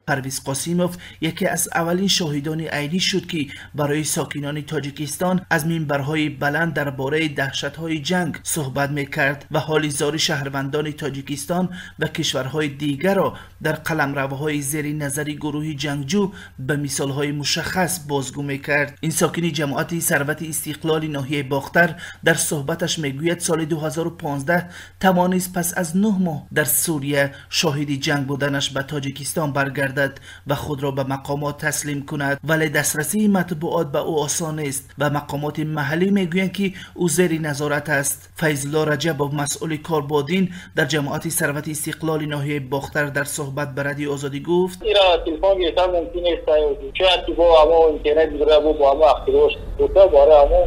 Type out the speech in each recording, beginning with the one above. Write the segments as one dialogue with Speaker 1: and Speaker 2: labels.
Speaker 1: پرویز قاسیموف یکی از اولین شاهدان عینی شد که برای ساکنان تاجیکستان از منبرهای بلند درباره دهشت‌های جنگ صحبت می‌کرد و حال زار شهروندان تاجیکستان و کشورهای دیگر را در قلمروهای زیر نظر گروه جنگجو به مثال‌های مشخص بازگو می‌کرد. این ساکنی جماعت ثروت استقلال ناحیه باختر در صحبتش میگوید سال 2015 توانست پس از 9 ماه در سوریه شاهد جنگ بودنش به تاجیکستان برگردد و خود را به مقامات تسلیم کند، ولی دسترسی مطبوعات به او آسان است و مقامات محلی میگویند که او زیر نظارت است. فیض‌الله رجبوف مسئول کاربادین در جماعت ثروت استقلال ناحیه باختر در صحبت به رادیو آزادی گفت:
Speaker 2: ایرا تلفن گرفتن ممکن است شاید که با اما اینترنت دیگه با اما اختراعش دوتا باره اما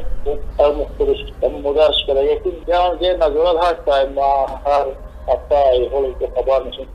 Speaker 2: مختلف مدرس کرده یکی جان زیر نظارت هست ما هر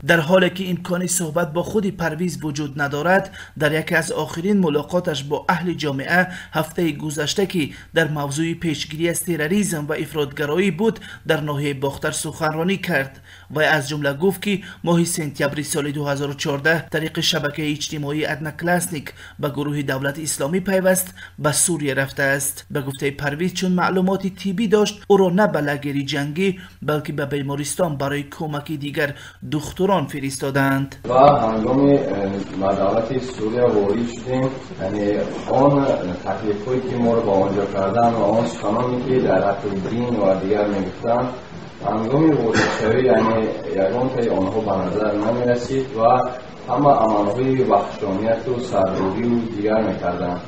Speaker 1: در حالی که امکان صحبت با خود پرویز وجود ندارد، در یکی از آخرین ملاقاتش با اهل جامعه هفته گذشته که در موضوع پیشگیری از تروریسم و افراطگرایی بود در ناحیه باختر سخنرانی کرد و از جمله گفت که ماه سپتامبر سال 2014 طریق شبکه اجتماعی ادناکلاسنیک به گروه دولت اسلامی پیوست به سوریه رفته است. به گفته پرویز چون معلومات طبی داشت او را نه به لگری جنگی بلکه به بیمارستان برای کمک دیگر دکتران فرستادند.
Speaker 3: و هنگام ما دولت سوریه وارد شدیم، یعنی آن تکلیفی که ما رو با آنجا کردن و آن سخنانی که در حق دین و دیگر میگفتن هنگام وارد شوی یعنی یگان که آنها به نظر نمی رسید و همه عملهای وحشانیت و سرکوبی و دیگر میکردن.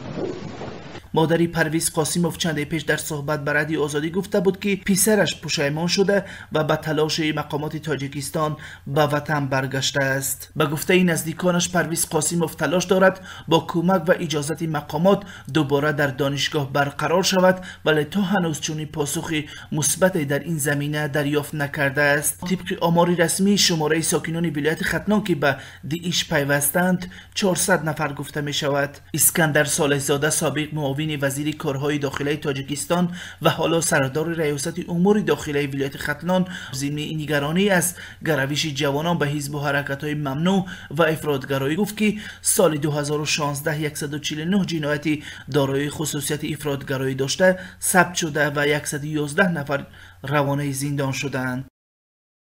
Speaker 1: مادری پرویز قاسیموف چند پیش در صحبت به رادیو آزادی گفته بود که پسرش پشیمان شده و به تلاش مقامات تاجیکستان به وطن برگشته است. به گفته نزدیکانش پرویز قاسیموف تلاش دارد با کمک و اجازت مقامات دوباره در دانشگاه برقرار شود، ولی تا هنوز چنین پاسخ مثبت در این زمینه دریافت نکرده است. طبق آمار رسمی شماره ساکنان ولایت ختنان که به داعش پیوستند 400 نفر گفته می شود. اسکندر صالح‌زاده سابق معاون وزیر کارهای داخلی تاجیکستان و حالا سردار ریاست امور داخلی ولایت ختلان ضمن نگرانی از گروش جوانان به حزب و حرکت‌های ممنوع و افراطگرایی گفت که سال 2016 149 جنایتی دارای خصوصیت افراطگرایی داشته ثبت شده و 111 نفر روانه زندان شدند.